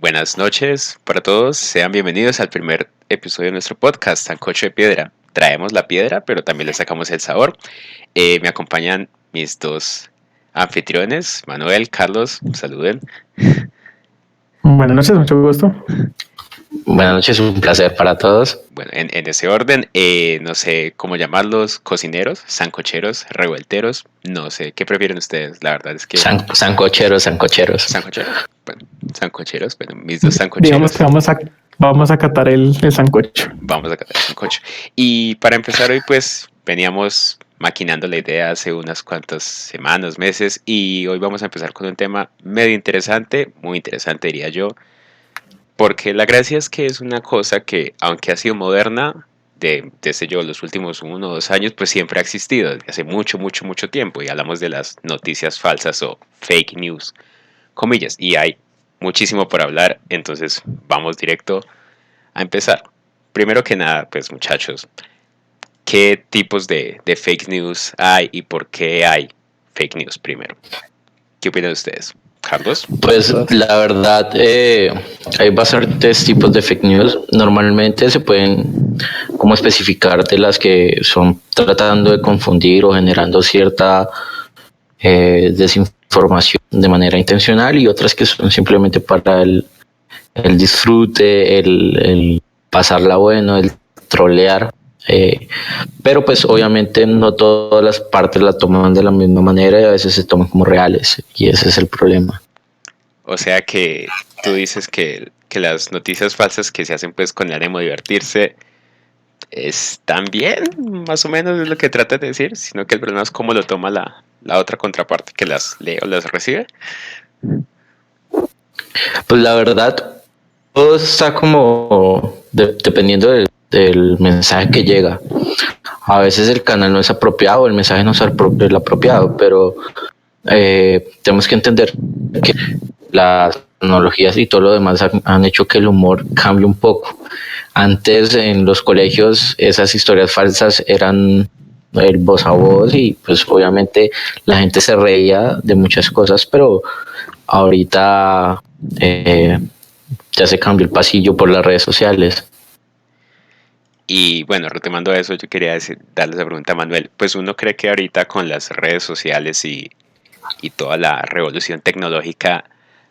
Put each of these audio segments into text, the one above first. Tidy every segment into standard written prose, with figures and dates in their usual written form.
Buenas noches para todos, sean bienvenidos al primer episodio de nuestro podcast, Sancocho de Piedra. Traemos la piedra, pero también le sacamos el sabor. Me acompañan mis dos anfitriones, Manuel, Carlos, saluden. Buenas noches, mucho gusto. Buenas noches, un placer para todos. Bueno, en ese orden, no sé cómo llamarlos, cocineros, sancocheros, revuelteros, no sé, ¿qué prefieren ustedes? La verdad es que... Sancocheros. ¿Sancocheros? Bueno, sancocheros, bueno, mis dos sancocheros. Digamos que vamos a catar el sancocho. Vamos a catar el sancocho. Y para empezar hoy, pues, veníamos maquinando la idea hace unas cuantas semanas, meses, y hoy vamos a empezar con un tema medio interesante, muy interesante diría yo, porque la gracia es que es una cosa que, aunque ha sido moderna, desde yo los últimos 1 o 2 años, pues siempre ha existido, desde hace mucho tiempo, y hablamos de las noticias falsas o fake news, comillas, y hay muchísimo por hablar, entonces vamos directo a empezar. Primero que nada, pues muchachos, ¿qué tipos de fake news hay y por qué hay fake news primero? ¿Qué opinan ustedes? Carlos. Pues la verdad, hay bastantes tipos de fake news. Normalmente se pueden como especificar de las que son tratando de confundir o generando cierta desinformación de manera intencional, y otras que son simplemente para el disfrute, el pasarla bueno, el trolear. Pero pues obviamente no todas las partes la toman de la misma manera y a veces se toman como reales, y ese es el problema. O sea que tú dices que las noticias falsas que se hacen pues con el ánimo de divertirse están bien, más o menos es lo que trata de decir, sino que el problema es cómo lo toma la otra contraparte que las lee o las recibe. Pues la verdad, todo está como dependiendo del mensaje que llega. A veces el canal no es apropiado, el mensaje no es el apropiado, pero tenemos que entender que las tecnologías y todo lo demás han hecho que el humor cambie un poco. Antes en los colegios esas historias falsas eran el voz a voz y pues obviamente la gente se reía de muchas cosas, pero ahorita ya se cambió el pasillo por las redes sociales. Y bueno, retomando eso, yo quería darles la pregunta a Manuel. Pues uno cree que ahorita con las redes sociales y toda la revolución tecnológica,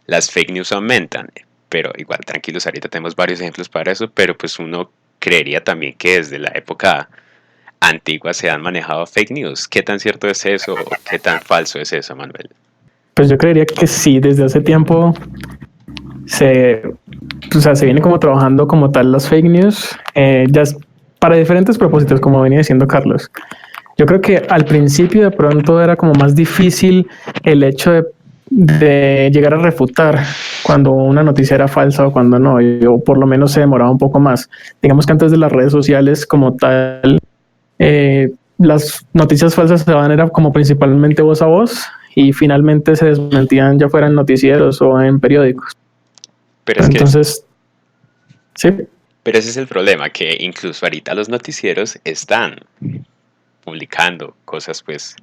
las fake news aumentan. Pero igual, tranquilos, ahorita tenemos varios ejemplos para eso, pero pues uno creería también que desde la época antigua se han manejado fake news. ¿Qué tan cierto es eso o qué tan falso es eso, Manuel? Pues yo creería que sí, desde hace tiempo se viene como trabajando como tal las fake news, ya para diferentes propósitos, como venía diciendo Carlos. Yo creo que al principio de pronto era como más difícil el hecho de llegar a refutar cuando una noticia era falsa o cuando no, o por lo menos se demoraba un poco más. Digamos que antes de las redes sociales como tal, las noticias falsas se daban era como principalmente voz a voz y finalmente se desmentían ya fuera en noticieros o en periódicos. Pero entonces, sí. Pero ese es el problema, que incluso ahorita los noticieros están publicando cosas pues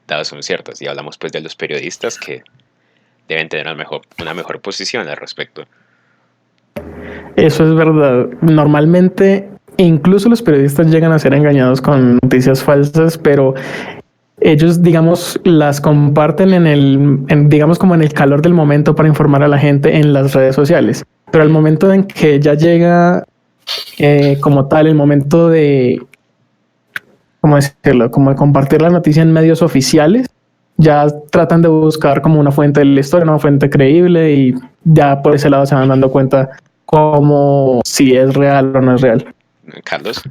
dadas son ciertas, y hablamos pues de los periodistas que deben tener una mejor posición al respecto. Eso es verdad. Normalmente incluso los periodistas llegan a ser engañados con noticias falsas, pero ellos, digamos, las comparten digamos como en el calor del momento para informar a la gente en las redes sociales. Pero al momento en que ya llega como tal el momento de, ¿cómo decirlo? Como de compartir la noticia en medios oficiales, ya tratan de buscar como una fuente de la historia, una fuente creíble, y ya por ese lado se van dando cuenta como si es real o no es real. Carlos.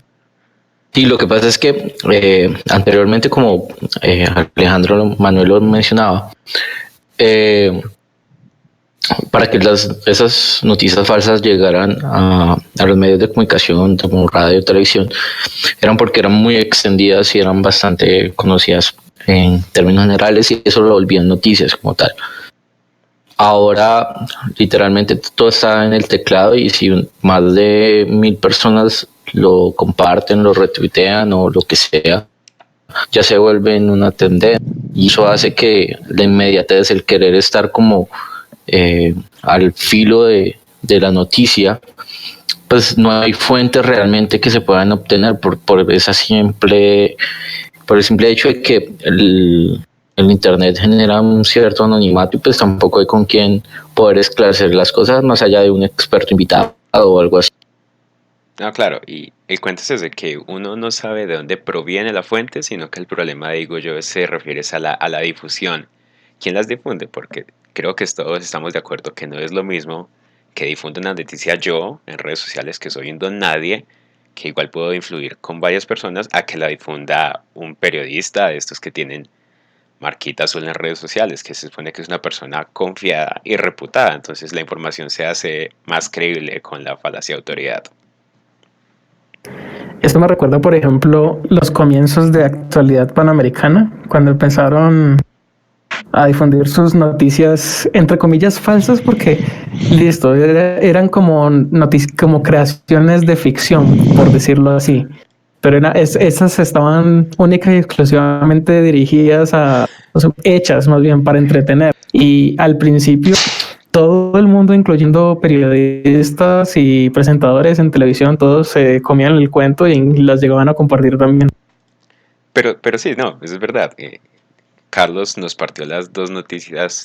Sí, lo que pasa es que anteriormente, como Alejandro Manuel lo mencionaba, para que esas noticias falsas llegaran a los medios de comunicación como radio y televisión, eran porque eran muy extendidas y eran bastante conocidas en términos generales, y eso lo volvían noticias como tal. Ahora literalmente todo está en el teclado, y si más de 1000 personas lo comparten, lo retuitean o lo que sea, ya se vuelven una tendencia y eso hace que la inmediatez, el querer estar como al filo de la noticia, pues no hay fuentes realmente que se puedan obtener por el simple hecho de que el internet genera un cierto anonimato y pues tampoco hay con quien poder esclarecer las cosas más allá de un experto invitado o algo así. No, claro, y el cuento es ese, que uno no sabe de dónde proviene la fuente, sino que el problema, digo yo, se refiere a la difusión. ¿Quién las difunde? Porque creo que todos estamos de acuerdo que no es lo mismo que difunda una noticia yo en redes sociales, que soy un don nadie, que igual puedo influir con varias personas, a que la difunda un periodista de estos que tienen marquita azul en redes sociales, que se supone que es una persona confiada y reputada. Entonces la información se hace más creíble con la falacia de autoridad. Esto me recuerda, por ejemplo, los comienzos de Actualidad Panamericana, cuando empezaron a difundir sus noticias, entre comillas, falsas, porque listo, eran como como creaciones de ficción, por decirlo así. Pero esas estaban única y exclusivamente dirigidas o sea, hechas más bien para entretener. Y al principio todo el mundo, incluyendo periodistas y presentadores en televisión, todos se comían el cuento y las llegaban a compartir también. Pero sí, no, eso es verdad. Carlos nos partió las dos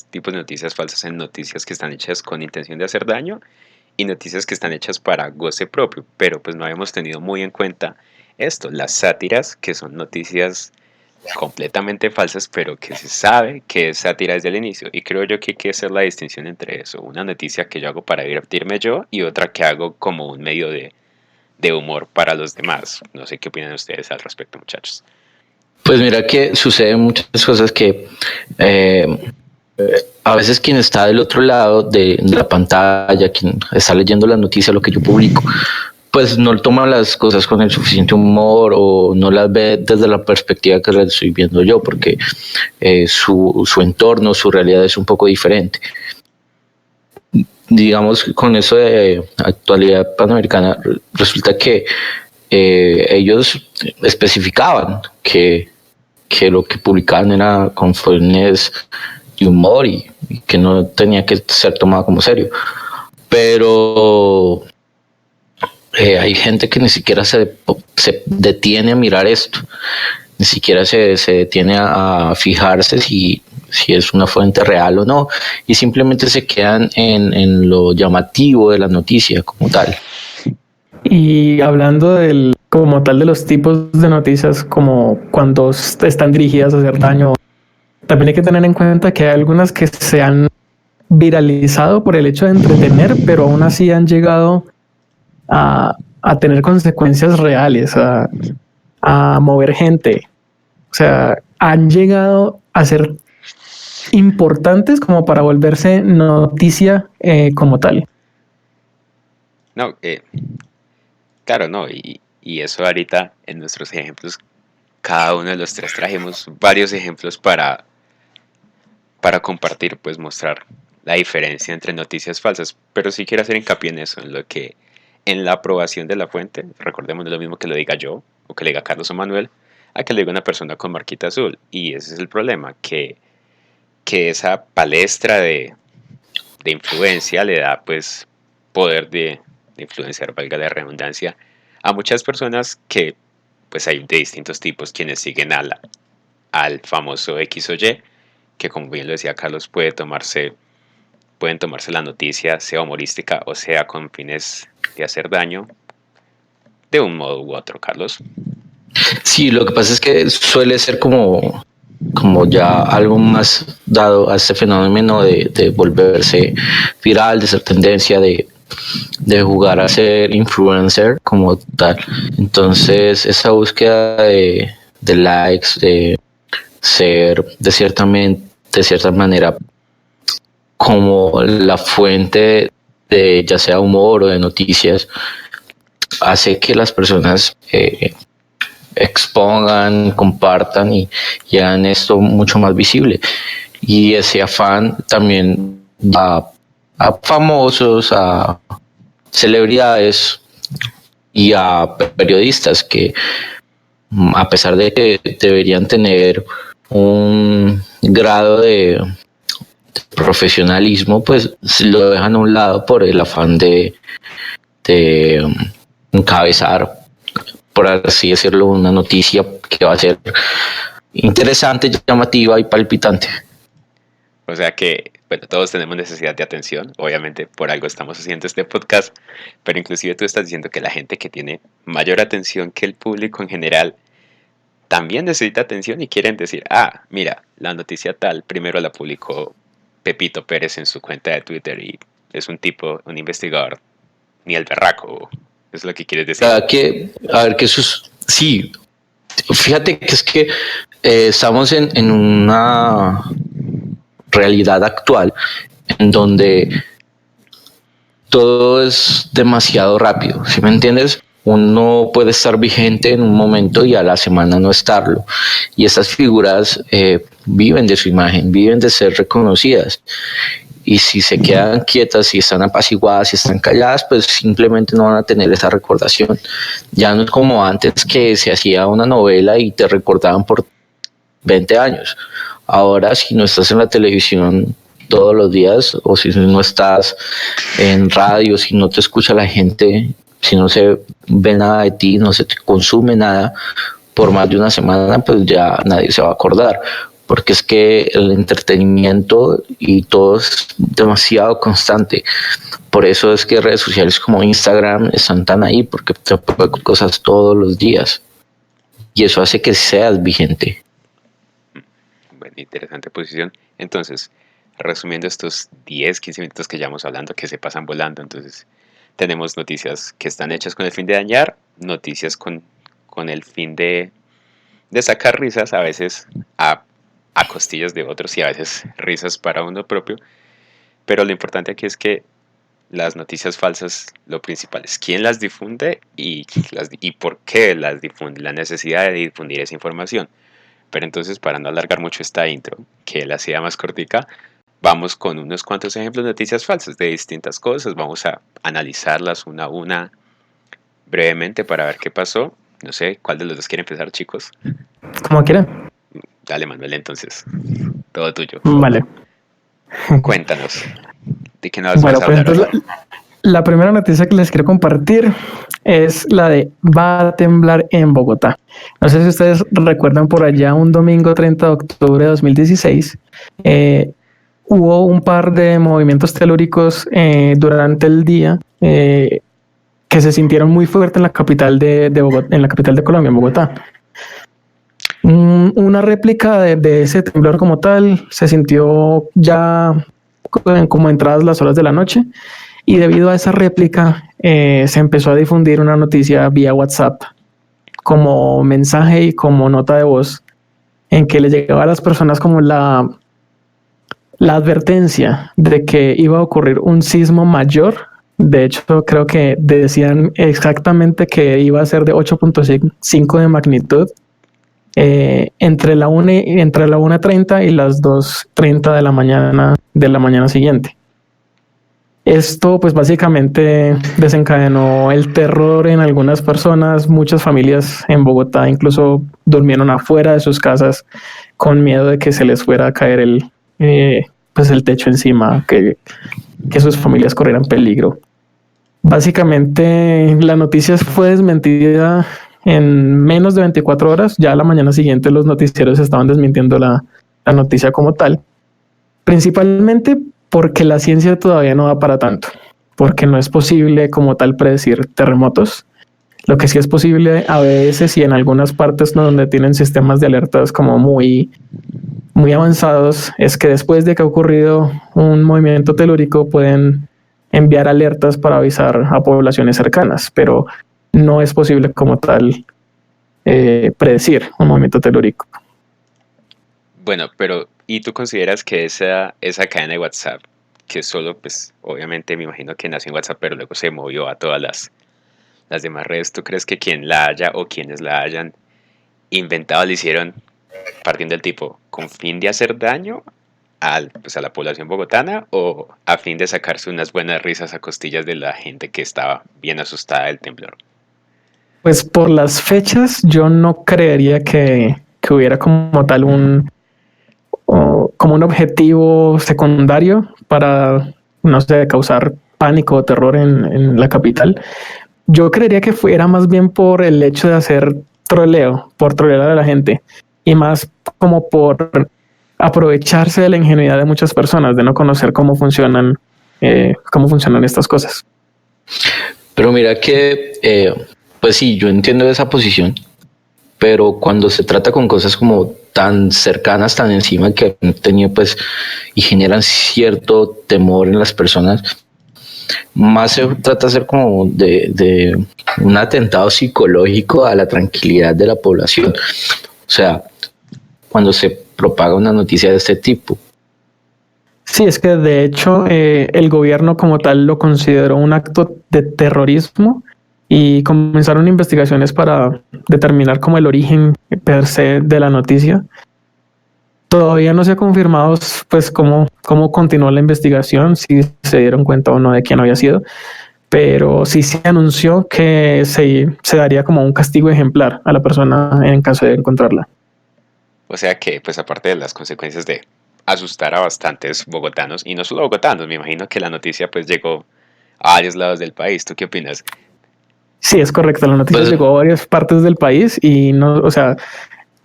tipos de noticias falsas, en noticias que están hechas con intención de hacer daño y noticias que están hechas para goce propio. Pero pues no habíamos tenido muy en cuenta esto, las sátiras, que son noticias completamente falsas, pero que se sabe que es sátira desde el inicio. Y creo yo que hay que hacer la distinción entre eso, una noticia que yo hago para divertirme yo y otra que hago como un medio de humor para los demás. No sé qué opinan ustedes al respecto, muchachos. Pues mira que suceden muchas cosas que a veces quien está del otro lado de la pantalla, quien está leyendo la noticia, lo que yo publico, pues no toma las cosas con el suficiente humor o no las ve desde la perspectiva que las estoy viendo yo, porque su entorno, su realidad es un poco diferente. Digamos, con eso de Actualidad Panamericana, resulta que ellos especificaban que lo que publicaban era con fines de humor y que no tenía que ser tomado como serio. Pero hay gente que ni siquiera se detiene a mirar esto, ni siquiera se detiene a fijarse si es una fuente real o no, y simplemente se quedan en lo llamativo de la noticia como tal. Y hablando como tal de los tipos de noticias, como cuando están dirigidas a hacer daño, también hay que tener en cuenta que hay algunas que se han viralizado por el hecho de entretener, pero aún así han llegado a tener consecuencias reales, a mover gente. O sea, han llegado a ser importantes como para volverse noticia como tal. No, claro, no, y eso ahorita en nuestros ejemplos, cada uno de los tres trajimos varios ejemplos para compartir, pues mostrar la diferencia entre noticias falsas, pero sí quiero hacer hincapié en eso, en la aprobación de la fuente. Recordemos, no es lo mismo que lo diga yo, o que le diga Carlos o Manuel, a que le diga una persona con marquita azul, y ese es el problema, que esa palestra de influencia le da pues poder de influenciar, valga la redundancia, a muchas personas que pues hay de distintos tipos, quienes siguen al famoso X o Y, que como bien lo decía Carlos, pueden tomarse la noticia, sea humorística o sea con fines de hacer daño, de un modo u otro, Carlos. Sí, lo que pasa es que suele ser como ya algo más dado a este fenómeno de volverse viral, de ser tendencia, de jugar a ser influencer como tal. Entonces esa búsqueda de likes, de ser de cierta manera como la fuente de ya sea humor o de noticias, hace que las personas expongan, compartan y hagan esto mucho más visible. Y ese afán también a famosos, a celebridades, y a periodistas que, a pesar de que deberían tener un grado de profesionalismo, pues lo dejan a un lado por el afán de encabezar, por así decirlo, una noticia que va a ser interesante, llamativa y palpitante. O sea que, bueno, todos tenemos necesidad de atención, obviamente por algo estamos haciendo este podcast, pero inclusive tú estás diciendo que la gente que tiene mayor atención que el público en general también necesita atención y quieren decir, ah, mira, la noticia tal, primero la publicó Pepito Pérez en su cuenta de Twitter y es un tipo, un investigador, ni el berraco, es lo que quieres decir. A ver, que eso es, sí, fíjate que es que estamos en una realidad actual en donde todo es demasiado rápido, ¿sí me entiendes? Uno puede estar vigente en un momento y a la semana no estarlo. Y esas figuras viven de su imagen, viven de ser reconocidas. Y si se quedan quietas, si están apaciguadas, si están calladas, pues simplemente no van a tener esa recordación. Ya no es como antes que se hacía una novela y te recordaban por 20 años. Ahora, si no estás en la televisión todos los días, o si no estás en radio, si no te escucha la gente, si no se ve nada de ti, no se te consume nada por más de una semana, pues ya nadie se va a acordar. Porque es que el entretenimiento y todo es demasiado constante. Por eso es que redes sociales como Instagram están tan ahí, porque te ponen cosas todos los días. Y eso hace que seas vigente. Bueno, interesante posición. Entonces, resumiendo estos 10, 15 minutos que llevamos hablando, que se pasan volando, entonces tenemos noticias que están hechas con el fin de dañar, noticias con el fin de sacar risas, a veces a costillas de otros y a veces risas para uno propio. Pero lo importante aquí es que las noticias falsas, lo principal es quién las difunde y por qué las difunde, la necesidad de difundir esa información. Pero entonces, para no alargar mucho esta intro, que la hacía más cortica, vamos con unos cuantos ejemplos de noticias falsas de distintas cosas. Vamos a analizarlas una a una brevemente para ver qué pasó. No sé, ¿cuál de los dos quiere empezar, chicos? Como quieran. Dale, Manuel, entonces. Todo tuyo. Vale. Cuéntanos. ¿De qué nos vas Bueno, a pues hablar hoy? entonces la primera noticia que les quiero compartir es la de va a temblar en Bogotá. No sé si ustedes recuerdan por allá un domingo 30 de octubre de 2016, hubo un par de movimientos telúricos durante el día que se sintieron muy fuerte en la capital de Bogotá, en la capital de Colombia, en Bogotá. Una réplica de ese temblor como tal se sintió ya como entradas las horas de la noche, y debido a esa réplica se empezó a difundir una noticia vía WhatsApp como mensaje y como nota de voz en que le llegaba a las personas como la advertencia de que iba a ocurrir un sismo mayor. De hecho, creo que decían exactamente que iba a ser de 8.5 de magnitud entre la 1:30 y las 2:30 de la mañana siguiente. Esto pues básicamente desencadenó el terror en algunas personas. Muchas familias en Bogotá incluso durmieron afuera de sus casas con miedo de que se les fuera a caer el techo encima, que sus familias corrieran peligro. Básicamente la noticia fue desmentida en menos de 24 horas. Ya a la mañana siguiente los noticieros estaban desmintiendo la noticia como tal, principalmente porque la ciencia todavía no da para tanto, porque no es posible como tal predecir terremotos. Lo que sí es posible a veces, y en algunas partes donde tienen sistemas de alertas como muy avanzados, es que después de que ha ocurrido un movimiento telúrico pueden enviar alertas para avisar a poblaciones cercanas, pero no es posible como tal predecir un movimiento telúrico. Bueno, pero ¿y tú consideras que esa cadena de WhatsApp, que solo, pues, obviamente me imagino que nació en WhatsApp, pero luego se movió a todas las demás redes, ¿tú crees que quien la haya o quienes la hayan inventado la hicieron partiendo del tipo con fin de hacer daño pues a la población bogotana o a fin de sacarse unas buenas risas a costillas de la gente que estaba bien asustada del temblor? Pues por las fechas, yo no creería que hubiera como tal como un objetivo secundario para, no sé, causar pánico o terror en la capital. Yo creería que fuera más bien por el hecho de hacer troleo, por trolear a la gente y más como por aprovecharse de la ingenuidad de muchas personas, de no conocer cómo funcionan estas cosas. Pero mira que, pues sí, yo entiendo esa posición, pero cuando se trata con cosas como tan cercanas, tan encima que han tenido pues y generan cierto temor en las personas, más se trata de hacer como de un atentado psicológico a la tranquilidad de la población. O sea, cuando se propaga una noticia de este tipo. Sí, es que de hecho el gobierno como tal lo consideró un acto de terrorismo y comenzaron investigaciones para determinar como el origen per se de la noticia. Todavía no se ha confirmado pues cómo continuó la investigación, si se dieron cuenta o no de quién había sido, pero sí se anunció que se daría como un castigo ejemplar a la persona en caso de encontrarla. O sea que, pues aparte de las consecuencias de asustar a bastantes bogotanos, y no solo bogotanos, me imagino que la noticia pues llegó a varios lados del país. ¿Tú qué opinas? Sí, es correcto. La noticia Pues llegó a varias partes del país y no, o sea,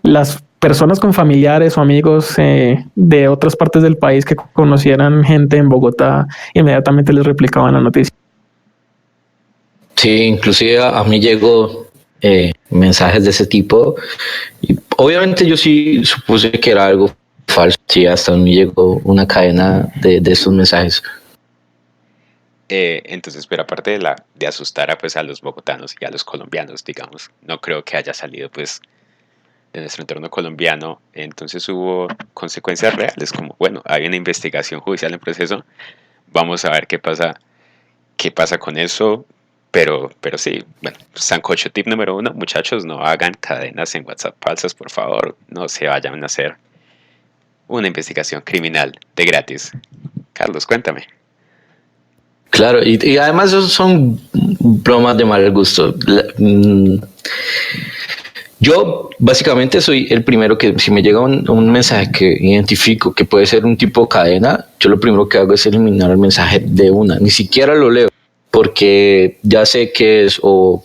las personas con familiares o amigos de otras partes del país que conocieran gente en Bogotá inmediatamente les replicaban la noticia. sí, inclusive a mí llegó mensajes de ese tipo y obviamente yo sí supuse que era algo falso. Sí, hasta a mí llegó una cadena de esos mensajes. Entonces, pero aparte de asustar a, pues, a los bogotanos y a los colombianos, digamos, no creo que haya salido pues de nuestro entorno colombiano. Entonces hubo consecuencias reales, como, bueno, hay una investigación judicial en proceso, vamos a ver qué pasa con eso. Pero sí, bueno, sancocho tip número 1, muchachos, no hagan cadenas en WhatsApp falsas, por favor, no se vayan a hacer una investigación criminal de gratis. Carlos, cuéntame. Claro, y además esos son bromas de mal gusto. Yo básicamente soy el primero que si me llega un mensaje que identifico que puede ser un tipo cadena, yo lo primero que hago es eliminar el mensaje de una, ni siquiera lo leo, porque ya sé que es o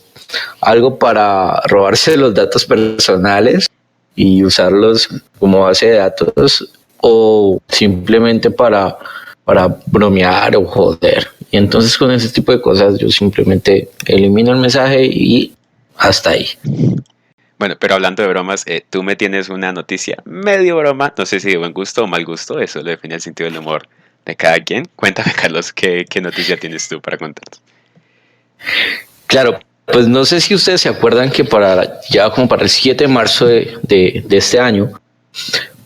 algo para robarse los datos personales y usarlos como base de datos o simplemente para bromear o joder. Y entonces con ese tipo de cosas yo simplemente elimino el mensaje y hasta ahí. Bueno, pero hablando de bromas, tú me tienes una noticia medio broma, no sé si de buen gusto o mal gusto, eso lo define el sentido del humor de cada quien. Cuéntame, Carlos, ¿qué noticia tienes tú para contarnos? Claro, pues no sé si ustedes se acuerdan que ya como para el 7 de marzo de este año,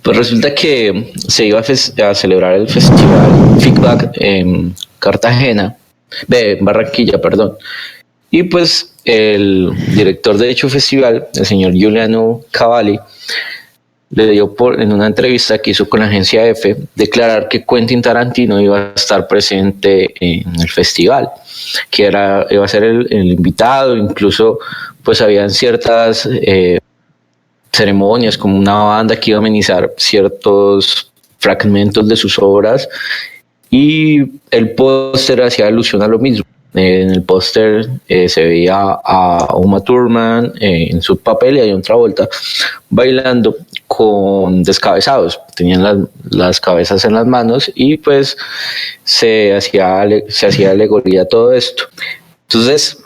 pues resulta que se iba a celebrar el festival Feedback en Cartagena, de Barranquilla, perdón. Y pues el director de dicho festival, el señor Giuliano Cavalli, le dio en una entrevista que hizo con la agencia EFE declarar que Quentin Tarantino iba a estar presente en el festival, que iba a ser el invitado, incluso pues habían ciertas ceremonias como una banda que iba a amenizar ciertos fragmentos de sus obras y el póster hacía alusión a lo mismo. En el póster se veía a Uma Thurman en su papel y a John Travolta bailando con descabezados. Tenían las cabezas en las manos y pues se hacía alegoría a todo esto. Entonces,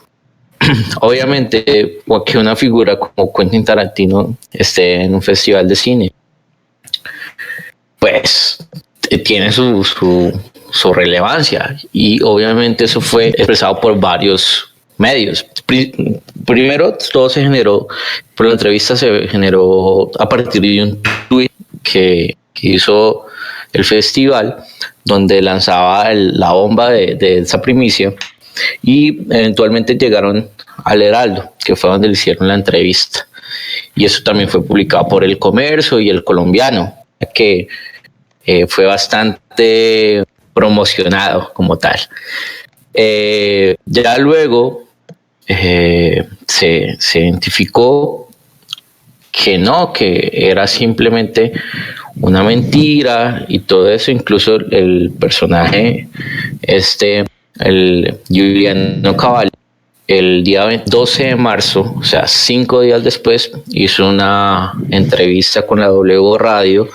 obviamente, que una figura como Quentin Tarantino esté en un festival de cine, pues tiene su relevancia y obviamente eso fue expresado por varios medios. Primero, todo se generó, por la entrevista se generó a partir de un tweet que hizo el festival, donde lanzaba la bomba de esa primicia y eventualmente llegaron al Heraldo, que fue donde le hicieron la entrevista. Y eso también fue publicado por El Comercio y El Colombiano, que fue bastante promocionado como tal. Ya luego, se identificó que no, que era simplemente una mentira y todo eso. Incluso el personaje, el Giuliano Cavalli, el día 12 de marzo, o sea, 5 días después, hizo una entrevista con la W Radio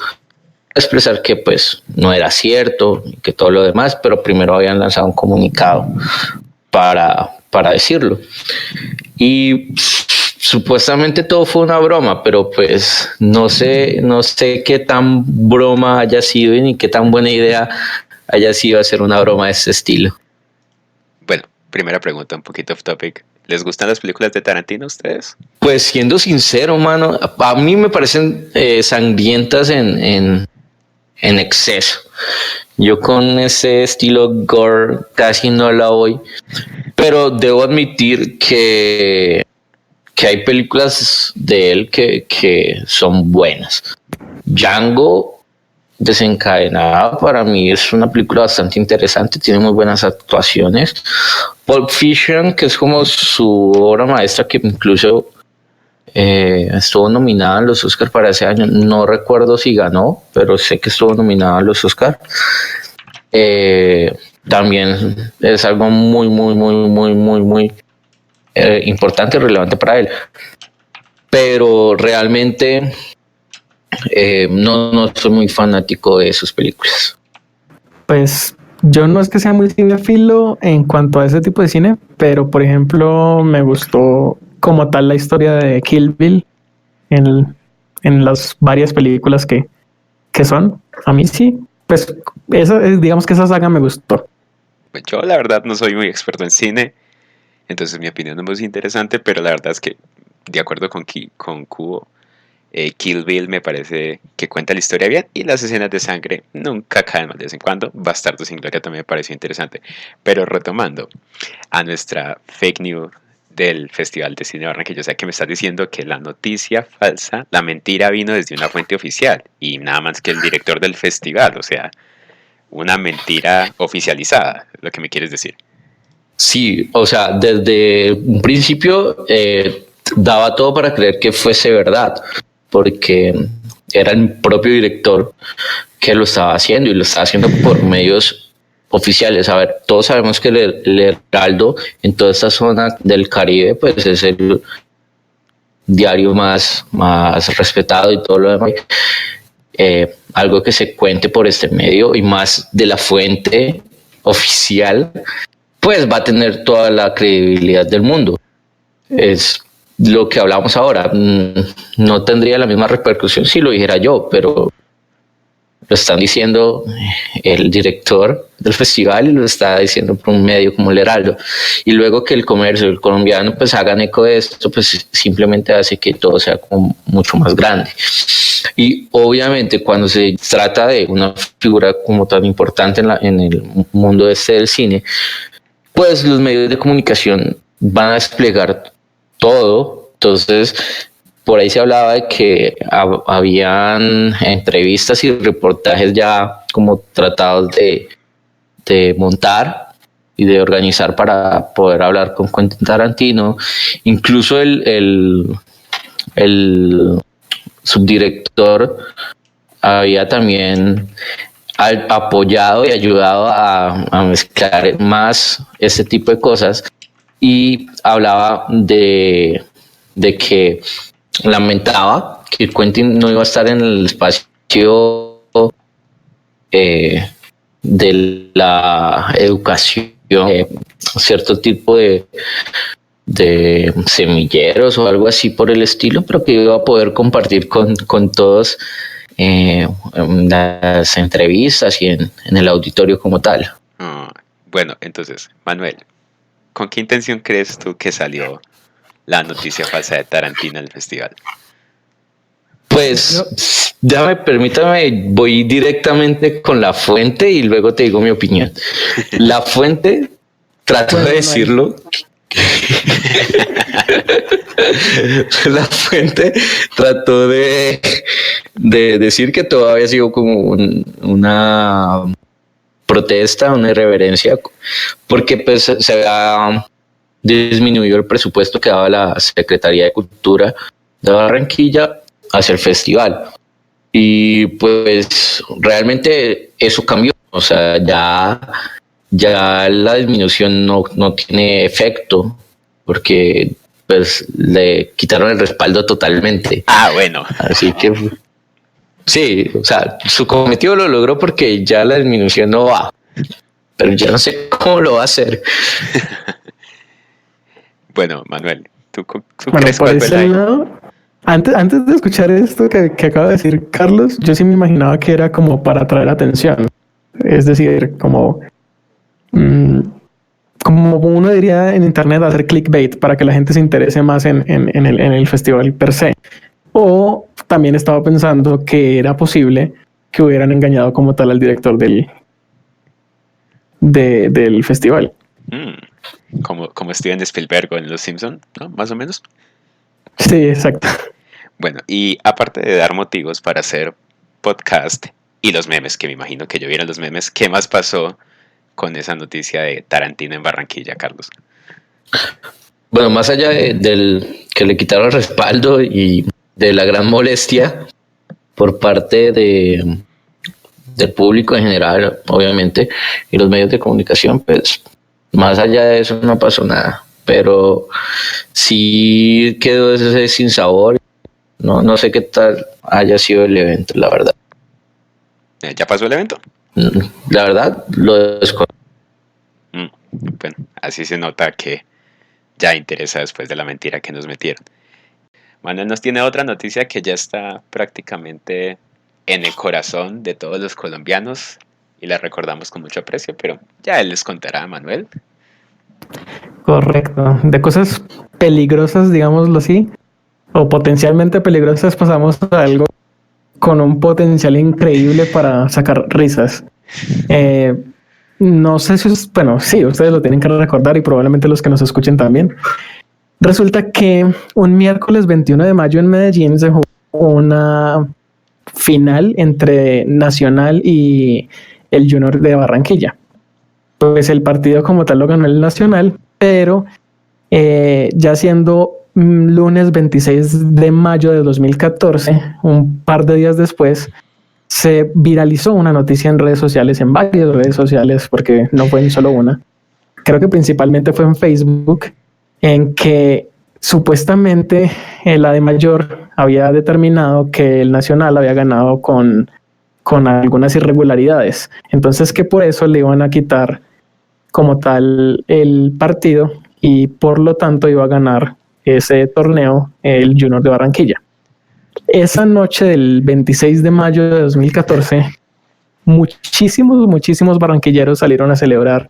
a expresar que pues no era cierto, que todo lo demás, pero primero habían lanzado un comunicado para decirlo. Y supuestamente todo fue una broma, pero pues no sé qué tan broma haya sido y ni qué tan buena idea haya sido hacer una broma de este estilo. Bueno, primera pregunta, un poquito off topic. ¿Les gustan las películas de Tarantino a ustedes? Pues siendo sincero, mano, a mí me parecen sangrientas en exceso. Yo con ese estilo gore casi no la voy, pero debo admitir que hay películas de él que son buenas. Django Desencadenada para mí es una película bastante interesante, tiene muy buenas actuaciones. Pulp Fiction, que es como su obra maestra, que incluso estuvo nominada a los Oscars para ese año, no recuerdo si ganó, pero sé que estuvo nominada a los Oscars. También es algo muy importante y relevante para él, pero realmente no soy muy fanático de sus películas. Pues yo no es que sea muy cinéfilo en cuanto a ese tipo de cine, pero por ejemplo me gustó como tal la historia de Kill Bill en las varias películas que son. A mí sí, pues digamos que esa saga me gustó. Pues yo la verdad no soy muy experto en cine, entonces mi opinión no es muy interesante, pero la verdad es que de acuerdo con Kubo, Kill Bill me parece que cuenta la historia bien y las escenas de sangre nunca caen mal de vez en cuando. Bastardo sin Gloria también me pareció interesante. Pero retomando a nuestra fake news del Festival de Cine Barranquilla, yo sé que me estás diciendo que la noticia falsa, la mentira vino desde una fuente oficial y nada más que el director del festival, o sea, una mentira oficializada, lo que me quieres decir. Sí, o sea, desde un principio daba todo para creer que fuese verdad, porque era el propio director que lo estaba haciendo y lo estaba haciendo por medios oficiales. A ver, todos sabemos que el Heraldo en toda esta zona del Caribe pues es el diario más respetado y todo lo demás. Algo que se cuente por este medio y más de la fuente oficial pues va a tener toda la credibilidad del mundo. Es lo que hablamos ahora. No tendría la misma repercusión si lo dijera yo, pero lo están diciendo el director del festival y lo está diciendo por un medio como el Heraldo. Y luego que el comercio, el colombiano, pues hagan eco de esto, pues simplemente hace que todo sea como mucho más grande. Y obviamente cuando se trata de una figura como tan importante en el mundo del cine, pues los medios de comunicación van a desplegar todo. Entonces, por ahí se hablaba de que habían entrevistas y reportajes ya como tratados de montar y de organizar para poder hablar con Quentin Tarantino. Incluso el subdirector había también apoyado y ayudado a mezclar más este tipo de cosas y hablaba de que lamentaba que Quentin no iba a estar en el espacio de la educación, cierto tipo de semilleros o algo así por el estilo, pero que iba a poder compartir con todos en las entrevistas y en el auditorio como tal. Bueno, entonces, Manuel, ¿con qué intención crees tú que salió la noticia falsa de Tarantino al festival? Pues, permítame, voy directamente con la fuente y luego te digo mi opinión. La fuente trató de decirlo. La fuente trató de decir que todo había sido como una protesta, una irreverencia, porque pues se había disminuyó el presupuesto que daba la Secretaría de Cultura de Barranquilla hacia el festival. Y pues realmente eso cambió. O sea, ya la disminución no tiene efecto porque pues le quitaron el respaldo totalmente. Ah, bueno. Así que sí, o sea, su cometido lo logró porque ya la disminución no va. Pero ya no sé cómo lo va a hacer. Bueno, Manuel, ¿tú Bueno, crees por cuál fue ese la... lado, antes de escuchar esto que acaba de decir Carlos, yo sí me imaginaba que era como para atraer atención. Es decir, como uno diría en internet, hacer clickbait para que la gente se interese más en el festival per se. O también estaba pensando que era posible que hubieran engañado como tal al director del festival. Como Steven Spielberg en Los Simpson, ¿no? Más o menos. Sí, exacto. Bueno, y aparte de dar motivos para hacer podcast y los memes, que me imagino que llovieron los memes, ¿qué más pasó con esa noticia de Tarantino en Barranquilla, Carlos? Bueno, más allá del que le quitaron el respaldo y de la gran molestia por parte del público en general, obviamente, y los medios de comunicación, pues más allá de eso no pasó nada. Pero sí quedó ese sinsabor. No sé qué tal haya sido el evento, la verdad. ¿Ya pasó el evento? La verdad, lo desconozco. Bueno, así se nota que ya interesa después de la mentira que nos metieron. Manuel nos tiene otra noticia que ya está prácticamente en el corazón de todos los colombianos y la recordamos con mucho aprecio, pero ya él les contará, Manuel. Correcto. De cosas peligrosas, digámoslo así, o potencialmente peligrosas, pasamos a algo con un potencial increíble para sacar risas. No sé si bueno, sí, ustedes lo tienen que recordar y probablemente los que nos escuchen también. Resulta que un miércoles 21 de mayo en Medellín se jugó una final entre Nacional y el Junior de Barranquilla. Pues el partido como tal lo ganó el Nacional, pero ya siendo lunes 26 de mayo de 2014, un par de días después, se viralizó una noticia en redes sociales, en varias redes sociales, porque no fue en solo una. Creo que principalmente fue en Facebook, en que supuestamente la de mayor había determinado que el Nacional había ganado con algunas irregularidades. Entonces que por eso le iban a quitar como tal el partido y por lo tanto iba a ganar ese torneo el Junior de Barranquilla. Esa noche del 26 de mayo de 2014, muchísimos barranquilleros salieron a celebrar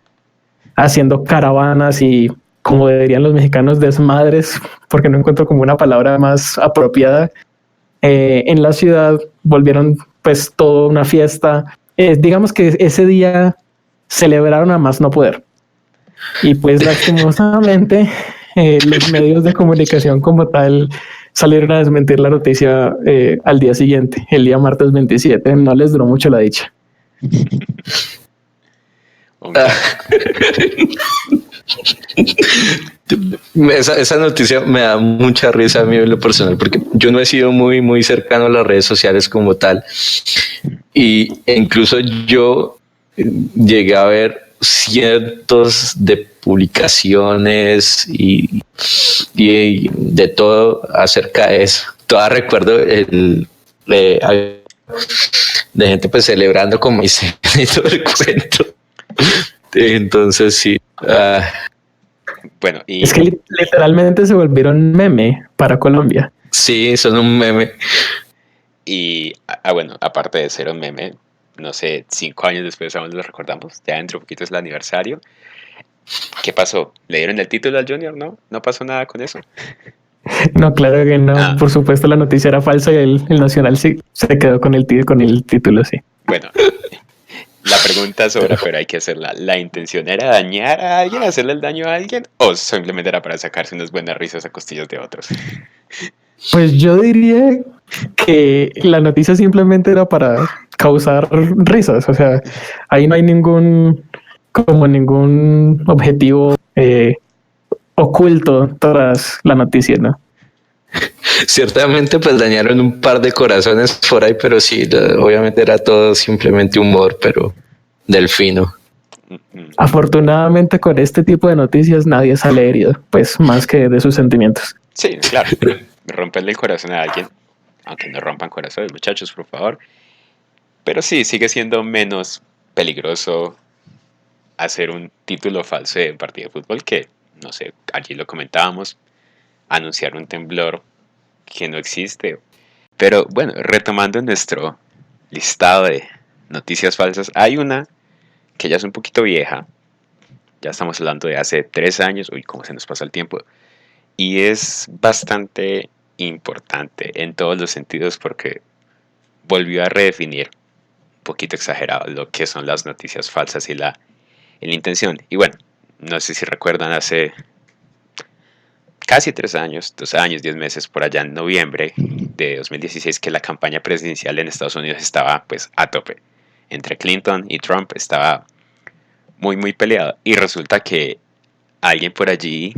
haciendo caravanas y, como dirían los mexicanos, desmadres, porque no encuentro como una palabra más apropiada. En la ciudad volvieron pues toda una fiesta. Digamos que ese día celebraron a más no poder. Y pues lastimosamente los medios de comunicación como tal salieron a desmentir la noticia al día siguiente, el día martes 27. No les duró mucho la dicha. Esa noticia me da mucha risa a mí en lo personal, porque yo no he sido muy cercano a las redes sociales como tal. E incluso yo llegué a ver cientos de publicaciones y de todo acerca de eso. Todavía recuerdo de gente pues celebrando como dice y todo el cuento. Entonces sí. Bueno, y es que literalmente se volvieron meme para Colombia. Sí, son un meme. Y bueno, aparte de ser un meme, no sé, 5 años después aún lo recordamos, ya dentro de poquito es el aniversario. ¿Qué pasó? ¿Le dieron el título al Junior? ¿No? ¿No pasó nada con eso? No, claro que no. Por supuesto, la noticia era falsa y el Nacional sí se quedó con el título, sí. Bueno, la pregunta sobra, pero hay que hacerla. ¿La intención era dañar a alguien, hacerle el daño a alguien? ¿O simplemente era para sacarse unas buenas risas a costillas de otros? Pues yo diría que la noticia simplemente era para causar risas. O sea, ahí no hay ningún objetivo oculto tras la noticia, ¿no? Ciertamente pues dañaron un par de corazones por ahí, pero sí, obviamente era todo simplemente humor, pero del fino. Afortunadamente con este tipo de noticias nadie sale herido, pues más que de sus sentimientos. Sí, claro. Romperle el corazón a alguien, aunque no rompan corazones, muchachos, por favor. Pero sí, sigue siendo menos peligroso hacer un título falso de un partido de fútbol que, no sé, allí lo comentábamos, anunciar un temblor que no existe. Pero bueno, retomando nuestro listado de noticias falsas, hay una que ya es un poquito vieja, ya estamos hablando de hace 3 años, uy, cómo se nos pasa el tiempo, y es bastante importante en todos los sentidos porque volvió a redefinir, un poquito exagerado, lo que son las noticias falsas y la intención. Y bueno, no sé si recuerdan hace casi 3 años, 2 años, 10 meses, por allá en noviembre de 2016, que la campaña presidencial en Estados Unidos estaba pues a tope. Entre Clinton y Trump estaba muy peleado. Y resulta que alguien por allí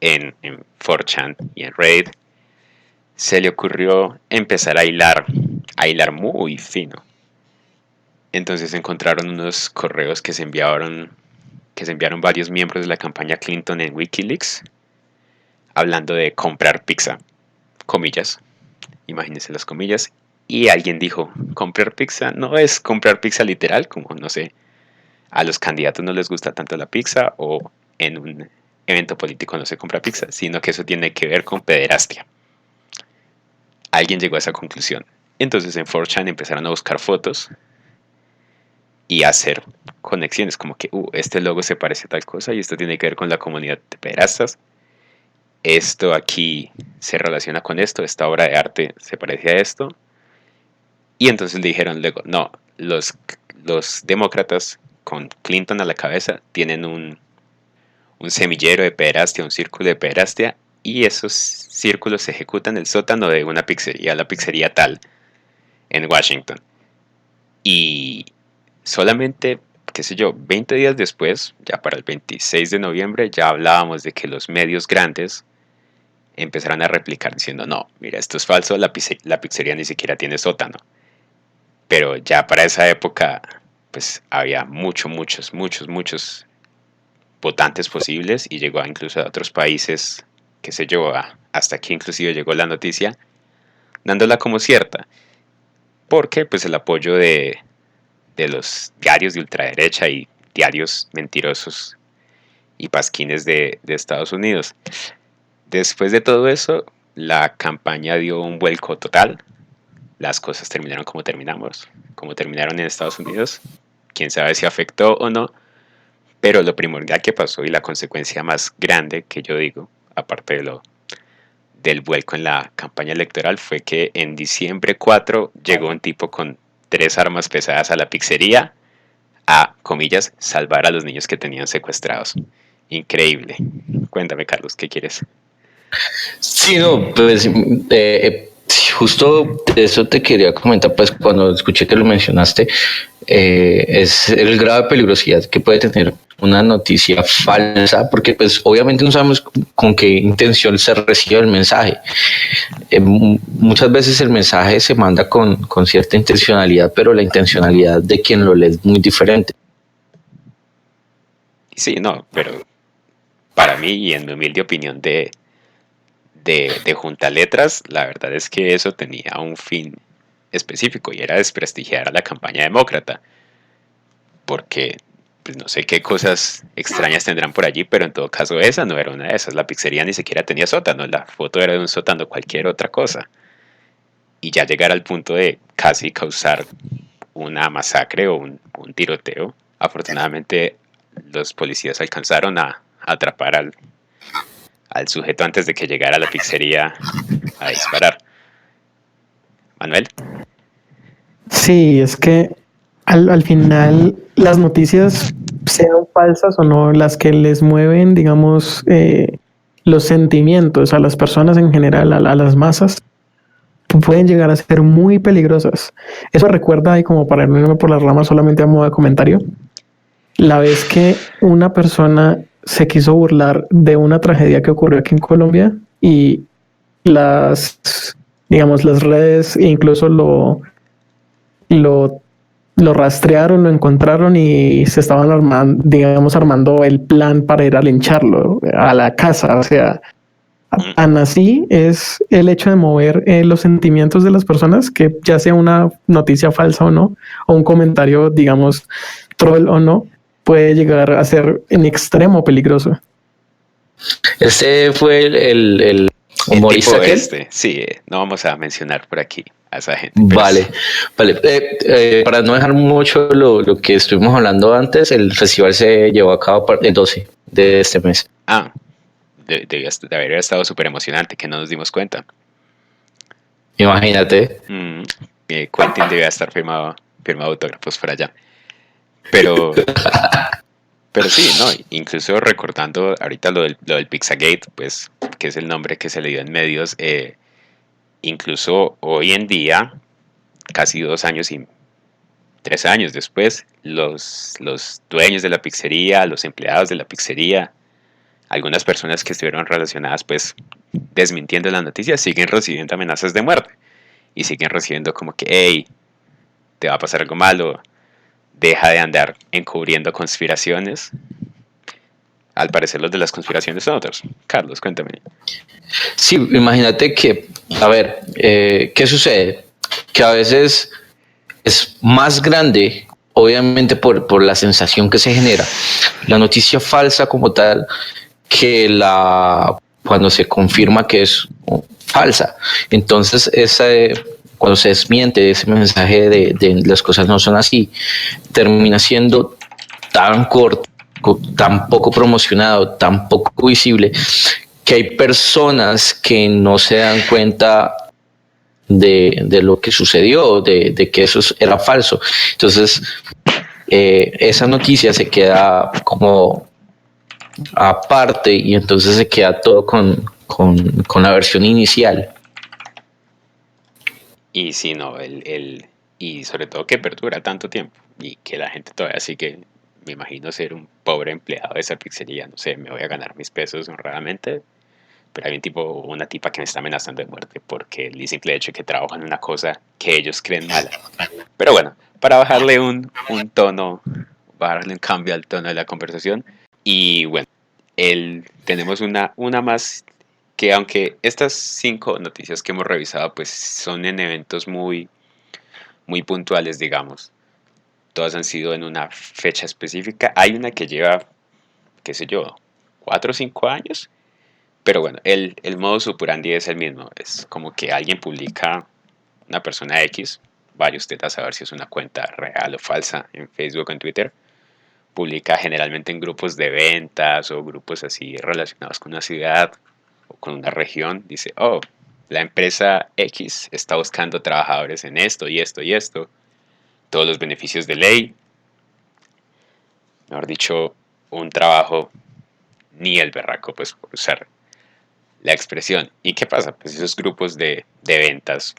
en 4chan y en Reddit se le ocurrió empezar a hilar muy fino. Entonces encontraron unos correos que se enviaron varios miembros de la campaña Clinton en Wikileaks, hablando de comprar pizza, comillas, imagínense las comillas, y alguien dijo, comprar pizza no es comprar pizza literal, como no sé, a los candidatos no les gusta tanto la pizza o en un evento político no se compra pizza, sino que eso tiene que ver con pederastia. Alguien llegó a esa conclusión. Entonces en 4chan empezaron a buscar fotos y hacer conexiones, como que este logo se parece a tal cosa y esto tiene que ver con la comunidad de pederastas. Esto aquí se relaciona con esto, esta obra de arte se parece a esto. Y entonces le dijeron luego, no, los demócratas con Clinton a la cabeza tienen un semillero de pederastia, un círculo de pederastia, y esos círculos se ejecutan en el sótano de una pizzería, la pizzería tal, en Washington. Y solamente, qué sé yo, 20 días después, ya para el 26 de noviembre, ya hablábamos de que los medios grandes empezaron a replicar diciendo, no, mira, esto es falso, la pizzería ni siquiera tiene sótano. Pero ya para esa época, pues había muchos votantes posibles y llegó incluso a otros países, qué sé yo, hasta aquí inclusive llegó la noticia, dándola como cierta. Porque pues el apoyo de los diarios de ultraderecha y diarios mentirosos y pasquines de Estados Unidos. Después de todo eso, la campaña dio un vuelco total. Las cosas terminaron como terminaron en Estados Unidos. Quién sabe si afectó o no, pero lo primordial que pasó y la consecuencia más grande que yo digo, aparte del vuelco en la campaña electoral, fue que en diciembre 4 llegó un tipo con 3 armas pesadas a la pizzería a, comillas, salvar a los niños que tenían secuestrados. Increíble. Cuéntame, Carlos, ¿qué quieres? Sí, no, pues justo de eso te quería comentar, pues cuando escuché que lo mencionaste, es el grado de peligrosidad que puede tener una noticia falsa, porque pues obviamente no sabemos con qué intención se recibe el mensaje. Muchas veces el mensaje se manda con cierta intencionalidad, pero la intencionalidad de quien lo lee es muy diferente. Sí, no, pero para mí y en mi humilde opinión de juntaletras, la verdad es que eso tenía un fin específico y era desprestigiar a la campaña demócrata, porque pues no sé qué cosas extrañas tendrán por allí, pero en todo caso esa no era una de esas. La pizzería ni siquiera tenía sótano, la foto era de un sótano, cualquier otra cosa, y ya llegar al punto de casi causar una masacre o un tiroteo. Afortunadamente los policías alcanzaron a atrapar al sujeto antes de que llegara a la pizzería a disparar. Manuel. Sí, es que al final las noticias, sean falsas o no, las que les mueven, digamos, los sentimientos a las personas en general, a las masas, pueden llegar a ser muy peligrosas. Eso recuerda, y como para no irme por las ramas solamente a modo de comentario, la vez que una persona se quiso burlar de una tragedia que ocurrió aquí en Colombia y digamos, las redes incluso lo, lo rastrearon, lo encontraron y se estaban armando, digamos, armando el plan para ir a lincharlo a la casa. O sea, tan así es el hecho de mover los sentimientos de las personas, que ya sea una noticia falsa o no, o un comentario, digamos, troll o no, puede llegar a ser en extremo peligroso. Este fue el humorista tipo aquel. sí, no vamos a mencionar por aquí a esa gente. Vale, vale. Para no dejar mucho lo que estuvimos hablando antes, el festival se llevó a cabo el 12 de este mes. Debió de haber estado súper emocionante que no nos dimos cuenta. Imagínate. Quentin debía estar firmado autógrafos por allá. Pero sí, ¿no? Incluso recordando ahorita lo del Pizzagate, pues, que es el nombre que se le dio en medios, incluso hoy en día, casi 2 años y 3 años después, los dueños de la pizzería, los empleados de la pizzería, algunas personas que estuvieron relacionadas, pues, desmintiendo la noticia, siguen recibiendo amenazas de muerte. Y siguen recibiendo como que, hey, te va a pasar algo malo, deja de andar encubriendo conspiraciones. Al parecer los de las conspiraciones son otros. Carlos, cuéntame. Sí, imagínate que, a ver, ¿qué sucede? Que a veces es más grande, obviamente por la sensación que se genera, la noticia falsa como tal, que cuando se confirma que es falsa. Entonces, cuando se desmiente ese mensaje de las cosas no son así, termina siendo tan corto, tan poco promocionado, tan poco visible, que hay personas que no se dan cuenta de lo que sucedió, de que eso era falso. Entonces, esa noticia se queda como aparte y entonces se queda todo con la versión inicial. Y si no, y sobre todo que perdura tanto tiempo y que la gente todavía sigue, me imagino ser un pobre empleado de esa pizzería, no sé, me voy a ganar mis pesos honradamente, pero hay una tipa que me está amenazando de muerte porque el simple hecho de que trabajo en una cosa que ellos creen mala. Pero bueno, para bajarle un tono, bajarle un cambio al tono de la conversación, y bueno, tenemos una más que, aunque estas 5 noticias que hemos revisado pues son en eventos muy, muy puntuales, digamos, todas han sido en una fecha específica, hay una que lleva, qué sé yo, 4 o 5 años, pero bueno, el modus operandi es el mismo, es como que alguien publica, una persona X, vaya usted a saber si es una cuenta real o falsa en Facebook o en Twitter, publica generalmente en grupos de ventas o grupos así relacionados con una ciudad o con una región, dice, oh, la empresa X está buscando trabajadores en esto y esto y esto, todos los beneficios de ley, mejor dicho, un trabajo ni el berraco, pues por usar la expresión. ¿Y qué pasa? Pues esos grupos de ventas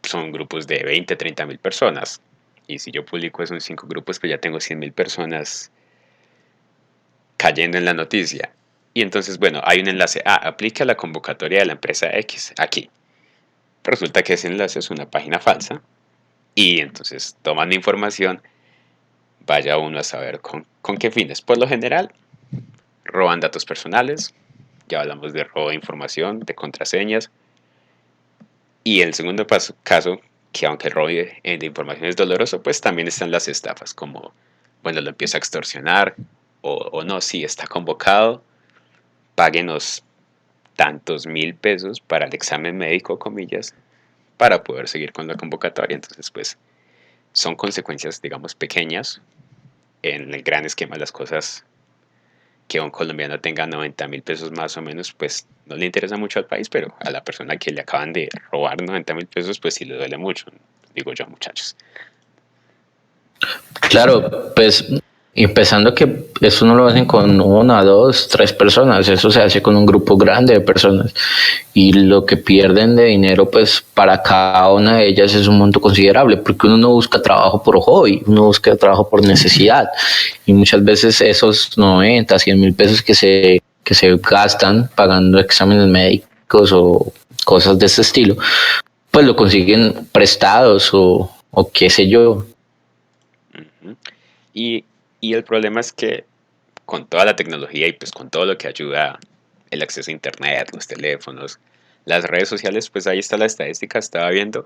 son grupos de 20, 30 mil personas. Y si yo publico eso en 5 grupos, pues ya tengo 100.000 personas cayendo en la noticia. Y entonces, bueno, hay un enlace. Aplica la convocatoria de la empresa X aquí. Resulta que ese enlace es una página falsa. Y entonces toman información. Vaya uno a saber con qué fines. Por lo general, roban datos personales. Ya hablamos de robo de información, de contraseñas. Y el segundo caso, que aunque el robo de información es doloroso, pues también están las estafas, como, bueno, lo empieza a extorsionar, o no, sí, está convocado, páguenos tantos 1.000 pesos para el examen médico, comillas, para poder seguir con la convocatoria. Entonces, pues, son consecuencias, digamos, pequeñas. En el gran esquema de las cosas, que un colombiano tenga 90.000 pesos más o menos, pues no le interesa mucho al país, pero a la persona que le acaban de robar 90.000 pesos, pues sí le duele mucho, digo yo, muchachos. Claro, pues Y empezando que eso no lo hacen con una, dos, tres personas, eso se hace con un grupo grande de personas. Y lo que pierden de dinero, pues para cada una de ellas es un monto considerable, porque uno no busca trabajo por hobby, uno busca trabajo por necesidad. Y muchas veces esos 90, 100 mil pesos que se gastan pagando exámenes médicos o cosas de ese estilo, pues lo consiguen prestados o qué sé yo. Ujú. Y, y el problema es que con toda la tecnología y pues con todo lo que ayuda el acceso a internet, los teléfonos, las redes sociales, pues ahí está la estadística, estaba viendo,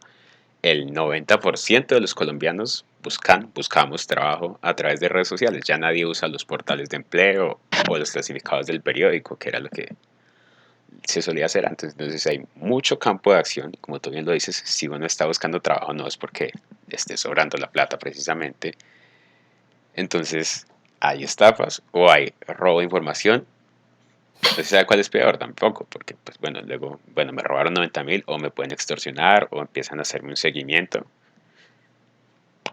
el 90% de los colombianos buscamos trabajo a través de redes sociales. Ya nadie usa los portales de empleo o los clasificados del periódico, que era lo que se solía hacer antes. Entonces hay mucho campo de acción. Como tú bien lo dices, si uno está buscando trabajo no es porque esté sobrando la plata precisamente. Entonces hay estafas o hay robo de información. No se sabe cuál es peor tampoco, porque pues bueno, luego, bueno, me robaron 90.000 o me pueden extorsionar o empiezan a hacerme un seguimiento,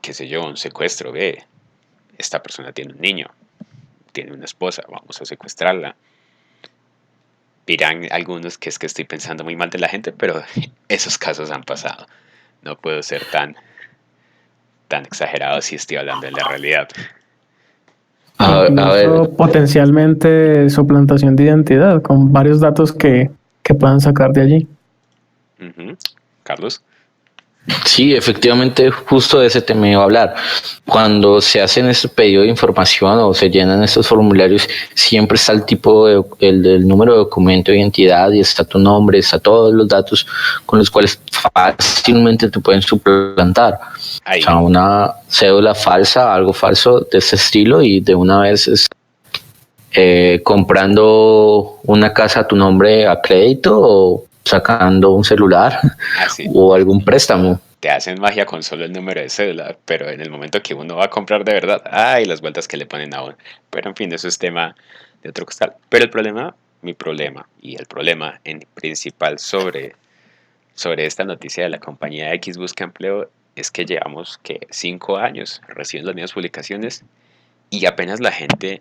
qué sé yo, un secuestro, ve, esta persona tiene un niño, tiene una esposa, vamos a secuestrarla. Dirán algunos que es que estoy pensando muy mal de la gente, pero esos casos han pasado. No puedo ser tan exagerado si estoy hablando de la realidad. A ver, Incluso potencialmente suplantación de identidad con varios datos que puedan sacar de allí. Ujú. Carlos. sí, efectivamente, justo de ese tema iba a hablar. Cuando se hacen estos pedidos de información o se llenan estos formularios, siempre está el tipo del número de documento de identidad y está tu nombre, está todos los datos con los cuales fácilmente te pueden suplantar. Ahí. O sea, una cédula falsa, algo falso de ese estilo y de una vez comprando una casa a tu nombre a crédito o sacando un celular Así. o algún préstamo. Te hacen magia con solo el número de cédula, pero en el momento que uno va a comprar de verdad, ay, las vueltas que le ponen a uno. Pero en fin, eso es tema de otro costal. Pero el problema, mi problema, y el problema en principal sobre esta noticia de la compañía X Busca Empleo es que llevamos que 5 años recibiendo las mismas publicaciones y apenas la gente,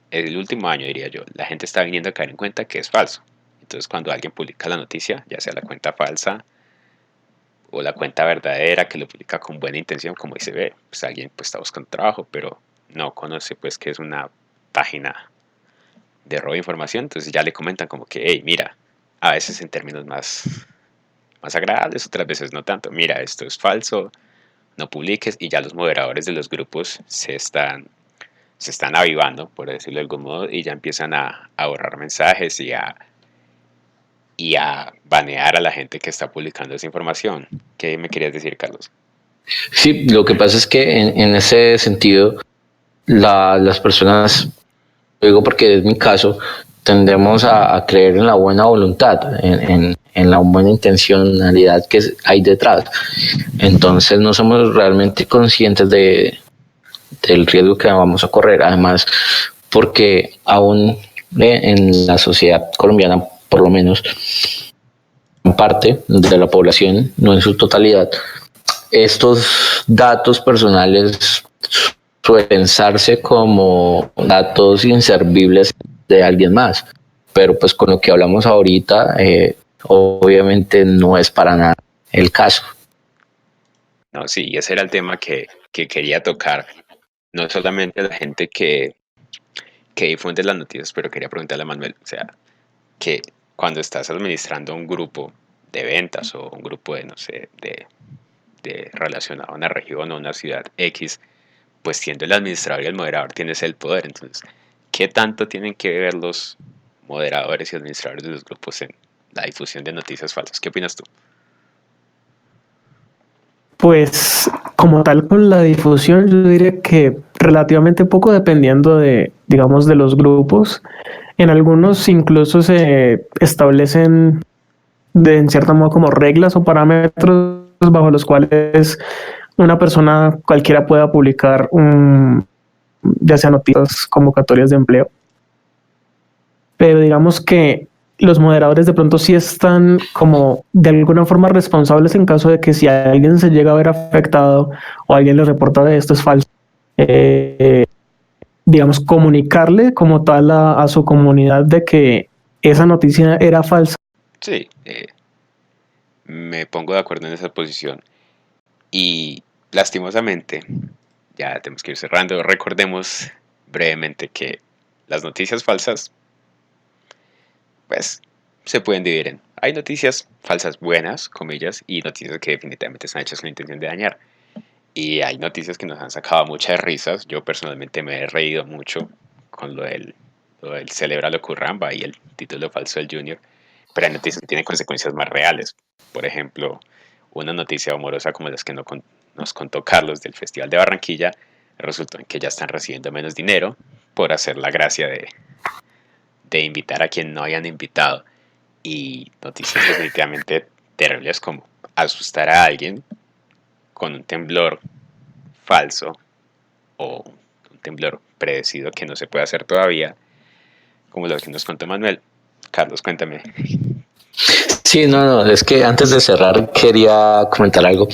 el último año diría yo, la gente está viniendo a caer en cuenta que es falso. Entonces cuando alguien publica la noticia, ya sea la cuenta falsa o la cuenta verdadera que lo publica con buena intención, como dice, ve, pues alguien pues está buscando trabajo, pero no conoce pues que es una página de robo de información, entonces ya le comentan como que, hey, mira, a veces en términos más agradables, otras veces no tanto, mira, esto es falso, no publiques, y ya los moderadores de los grupos se están avivando, por decirlo de algún modo, y ya empiezan a borrar mensajes y a banear a la gente que está publicando esa información. ¿Qué me querías decir, Carlos? Sí, lo que pasa es que en ese sentido, las personas, digo porque es mi caso, tendemos a creer en la buena voluntad, en la buena intencionalidad que hay detrás. Entonces no somos realmente conscientes del riesgo que vamos a correr. Además, porque aún en la sociedad colombiana, por lo menos, en parte de la población, no en su totalidad, estos datos personales suelen pensarse como datos inservibles de alguien más, pero pues con lo que hablamos ahorita, obviamente no es para nada el caso. No, sí, ese era el tema que quería tocar. No solamente la gente que difunde las noticias, pero quería preguntarle a Manuel, o sea, que cuando estás administrando un grupo de ventas o un grupo de, no sé, de relacionado a una región o una ciudad X, pues siendo el administrador y el moderador tienes el poder. Entonces, ¿qué tanto tienen que ver los moderadores y administradores de los grupos en la difusión de noticias falsas? ¿Qué opinas tú? Pues como tal con la difusión, yo diría que relativamente poco dependiendo de, digamos, de los grupos. En algunos incluso se establecen en cierto modo como reglas o parámetros bajo los cuales una persona cualquiera pueda publicar ya sea noticias, convocatorias de empleo. Pero digamos que los moderadores de pronto sí están como de alguna forma responsables en caso de que si alguien se llega a ver afectado o alguien le reporta de esto es falso. digamos, comunicarle como tal a su comunidad de que esa noticia era falsa. Sí, me pongo de acuerdo en esa posición. Y lastimosamente, ya tenemos que ir cerrando. Recordemos brevemente que las noticias falsas, pues, se pueden dividir en... Hay noticias falsas buenas, comillas, y noticias que definitivamente están hechas con la intención de dañar. Y hay noticias que nos han sacado muchas risas. Yo personalmente me he reído mucho con lo del Celébralo Curramba y el título falso del Junior. Pero hay noticias que tienen consecuencias más reales. Por ejemplo, una noticia amorosa como las que nos contó Carlos del Festival de Barranquilla, resultó en que ya están recibiendo menos dinero por hacer la gracia de invitar a quien no hayan invitado. Y noticias definitivamente terribles como asustar a alguien con un temblor falso o un temblor predecido que no se puede hacer todavía, como lo que nos contó Manuel. Carlos, cuéntame. Sí, no, es que antes de cerrar quería comentar algo.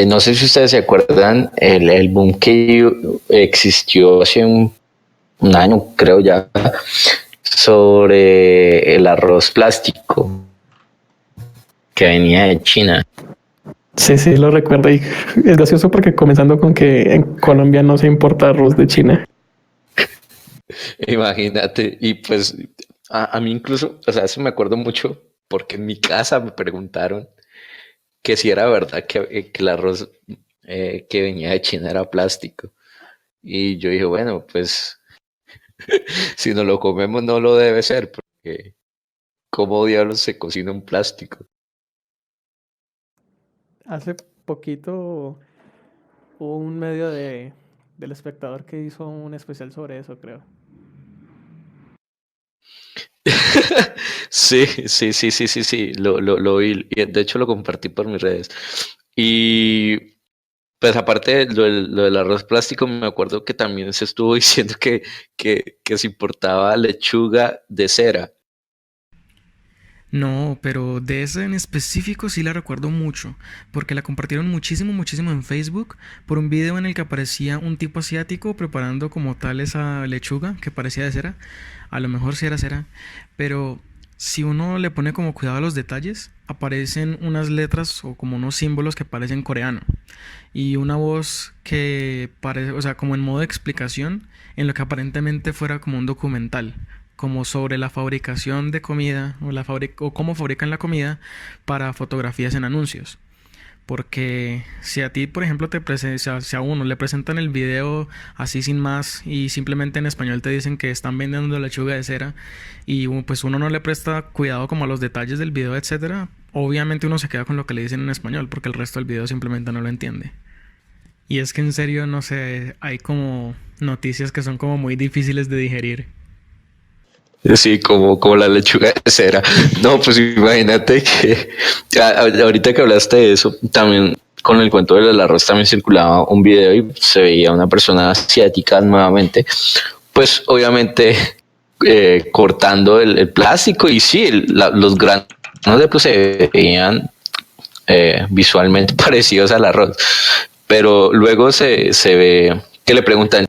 No sé si ustedes se acuerdan el boom que existió hace un año, creo ya, sobre el arroz plástico que venía de China. Sí, sí, lo recuerdo. Y es gracioso porque comenzando con que en Colombia no se importa arroz de China. Imagínate, y pues a mí incluso, o sea, eso me acuerdo mucho porque en mi casa me preguntaron que si era verdad que el arroz que venía de China era plástico. Y yo dije, bueno, pues si no lo comemos no lo debe ser, porque ¿cómo diablos se cocina un plástico? Hace poquito hubo un medio del espectador que hizo un especial sobre eso, creo. Sí, sí, lo vi. Y de hecho lo compartí por mis redes. Y pues aparte de lo del arroz plástico, me acuerdo que también se estuvo diciendo que se importaba lechuga de cera. No, pero de esa en específico sí la recuerdo mucho, porque la compartieron muchísimo, muchísimo en Facebook por un video en el que aparecía un tipo asiático preparando como tal esa lechuga que parecía de cera. A lo mejor sí era cera, pero si uno le pone como cuidado a los detalles, aparecen unas letras o como unos símbolos que parecen coreano y una voz que parece, o sea, como en modo de explicación en lo que aparentemente fuera como un documental, como sobre la fabricación de comida o cómo fabrican la comida para fotografías en anuncios. Porque si a ti, por ejemplo, si a uno le presentan el video así sin más y simplemente en español te dicen que están vendiendo lechuga de cera y pues uno no le presta cuidado como a los detalles del video, etcétera, obviamente uno se queda con lo que le dicen en español porque el resto del video simplemente no lo entiende. Y es que en serio, no sé, hay como noticias que son como muy difíciles de digerir. Sí, como la lechuga de cera. No, pues imagínate que ahorita que hablaste de eso, también con el cuento del arroz también circulaba un video y se veía una persona asiática nuevamente, pues obviamente cortando el plástico y sí, los granos de pues se veían visualmente parecidos al arroz, pero luego se ve que le preguntan,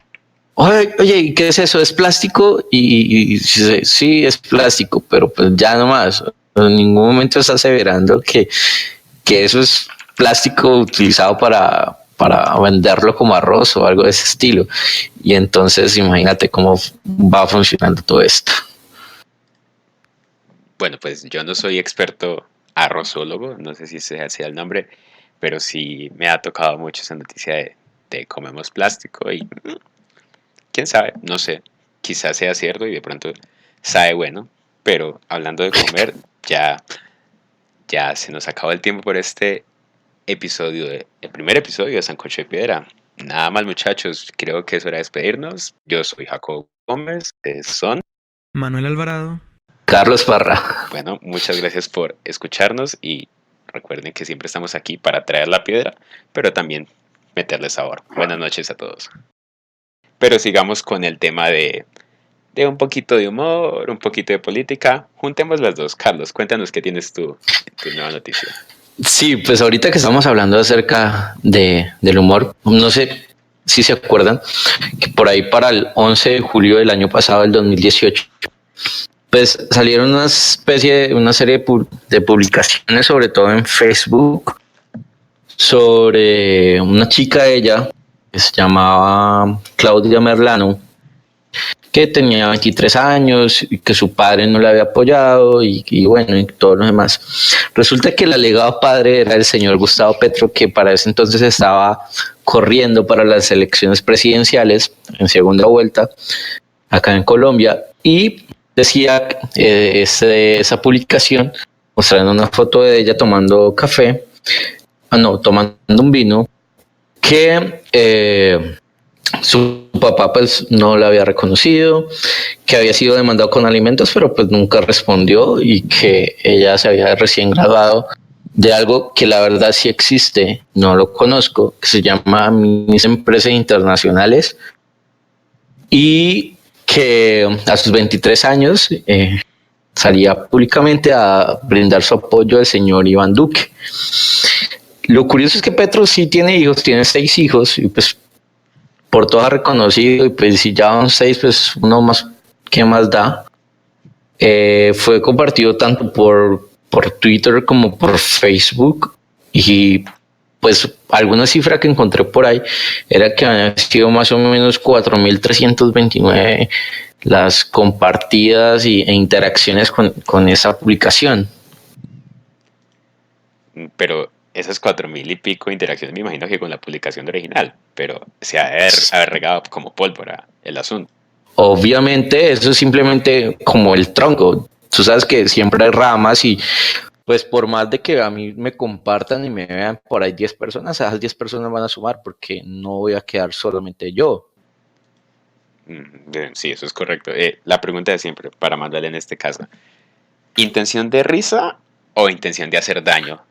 oye, ¿qué es eso? ¿Es plástico? Y dice, sí, es plástico, pero pues ya nomás. En ningún momento está aseverando que eso es plástico utilizado para venderlo como arroz o algo de ese estilo. Y entonces imagínate cómo va funcionando todo esto. Bueno, pues yo no soy experto arrozólogo, no sé si sea el nombre, pero sí me ha tocado mucho esa noticia de comemos plástico y quién sabe, no sé, quizás sea cierto y de pronto sabe bueno, pero hablando de comer, ya se nos acabó el tiempo por este episodio, el primer episodio de Sancocho de Piedra. Nada más muchachos, creo que es hora de despedirnos. Yo soy Jacob Gómez, son... Manuel Alvarado. Carlos Parra. Bueno, muchas gracias por escucharnos y recuerden que siempre estamos aquí para traer la piedra, pero también meterle sabor. Buenas noches a todos. Pero sigamos con el tema de un poquito de humor, un poquito de política. Juntemos las dos. Carlos, cuéntanos qué tienes tu nueva noticia. Sí, pues ahorita que estamos hablando acerca del humor, no sé si se acuerdan, que por ahí para el 11 de julio del año pasado, el 2018, pues salieron una serie de publicaciones, sobre todo en Facebook, sobre una chica, ella, que se llamaba Claudia Merlano, que tenía 23 años y que su padre no le había apoyado y bueno, y todo lo demás. Resulta que el alegado padre era el señor Gustavo Petro, que para ese entonces estaba corriendo para las elecciones presidenciales en segunda vuelta acá en Colombia, y decía esa publicación mostrando una foto de ella tomando café, tomando un vino, que su papá pues no la había reconocido, que había sido demandado con alimentos, pero pues nunca respondió, y que ella se había recién graduado de algo que la verdad sí existe, no lo conozco, que se llama Mis Empresas Internacionales, y que a sus 23 años salía públicamente a brindar su apoyo al señor Iván Duque. Lo curioso es que Petro sí tiene hijos, tiene 6 hijos, y pues por todo ha reconocido, y pues si ya van 6, pues uno más, ¿qué más da? Fue compartido tanto por Twitter como por Facebook, y pues alguna cifra que encontré por ahí era que habían sido más o menos 4.329 las compartidas e interacciones con esa publicación. Pero esas 4.000 y pico interacciones me imagino que con la publicación original, pero se ha haber regado como pólvora el asunto. Obviamente eso es simplemente como el tronco. Tú sabes que siempre hay ramas, y pues por más de que a mí me compartan y me vean por ahí 10 personas, esas 10 personas van a sumar, porque no voy a quedar solamente yo. Sí, eso es correcto. La pregunta de siempre, para mandarle en este caso, ¿intención de risa o intención de hacer daño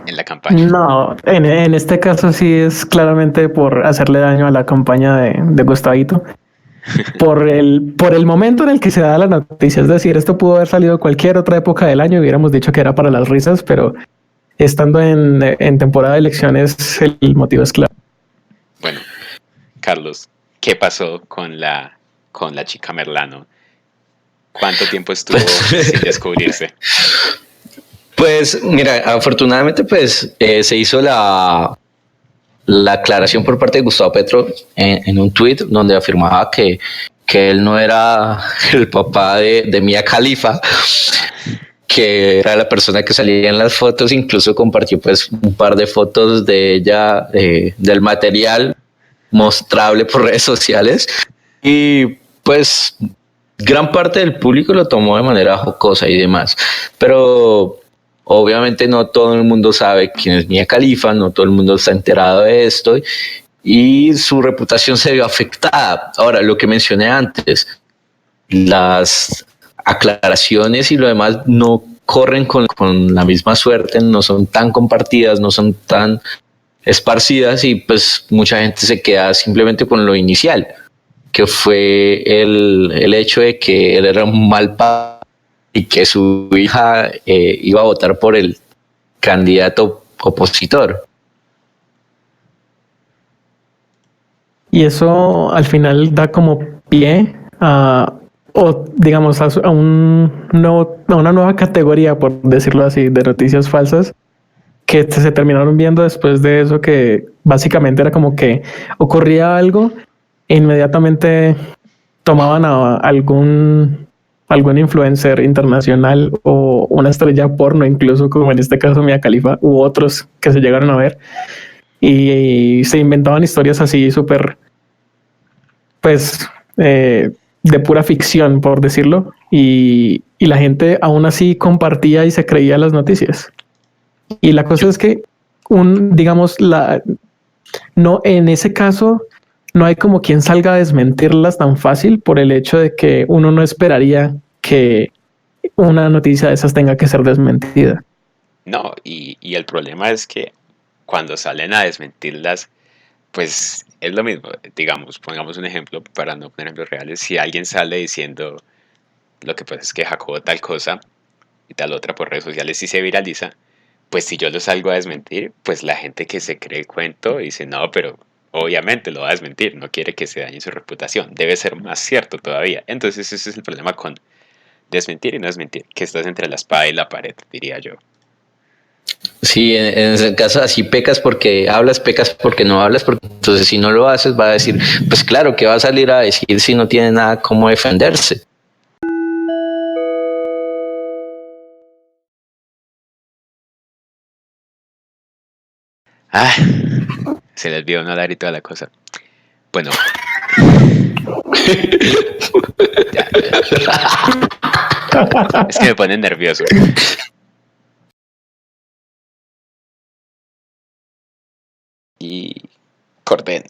en la campaña? No, en este caso sí es claramente por hacerle daño a la campaña de Gustavito. Por el momento en el que se da la noticia. Es decir, esto pudo haber salido cualquier otra época del año y hubiéramos dicho que era para las risas, pero estando en temporada de elecciones, el motivo es claro. Bueno, Carlos, ¿qué pasó con la chica Merlano? ¿Cuánto tiempo estuvo sin descubrirse? Pues mira, afortunadamente pues se hizo la aclaración por parte de Gustavo Petro en un tuit donde afirmaba que él no era el papá de Mia Khalifa, que era la persona que salía en las fotos. Incluso compartió pues un par de fotos de ella, del material mostrable por redes sociales, y pues gran parte del público lo tomó de manera jocosa y demás, pero obviamente no todo el mundo sabe quién es Mia Khalifa, no todo el mundo está enterado de esto, y su reputación se vio afectada. Ahora, lo que mencioné antes, las aclaraciones y lo demás no corren con la misma suerte, no son tan compartidas, no son tan esparcidas, y pues mucha gente se queda simplemente con lo inicial, que fue el hecho de que él era un mal padre y que su hija iba a votar por el candidato opositor. Y eso al final da como pie a, o digamos, a una nueva categoría, por decirlo así, de noticias falsas que se terminaron viendo después de eso, que básicamente era como que ocurría algo e inmediatamente tomaban a algún influencer internacional o una estrella porno, incluso como en este caso Mia Khalifa, u otros que se llegaron a ver, y se inventaban historias así súper, pues, de pura ficción, por decirlo, y la gente aún así compartía y se creía las noticias. Y la cosa es que digamos, no, en ese caso no hay como quien salga a desmentirlas tan fácil, por el hecho de que uno no esperaría que una noticia de esas tenga que ser desmentida. No, y el problema es que cuando salen a desmentirlas, pues es lo mismo. Digamos, pongamos un ejemplo para no poner ejemplos reales. Si alguien sale diciendo lo que pasa es que Jacobo tal cosa y tal otra por redes sociales y se viraliza, pues si yo lo salgo a desmentir, pues la gente que se cree el cuento dice, no, pero obviamente lo va a desmentir, no quiere que se dañe su reputación, debe ser más cierto todavía. Entonces ese es el problema con desmentir y no desmentir, que estás entre la espada y la pared, diría yo. Sí, en ese caso así pecas porque hablas, pecas porque no hablas, porque entonces si no lo haces va a decir, pues claro, que va a salir a decir si no tiene nada como defenderse. Ah, se les olvidó no hablar y toda la cosa. Bueno, ya. Es que me pone nervioso. Y Corden.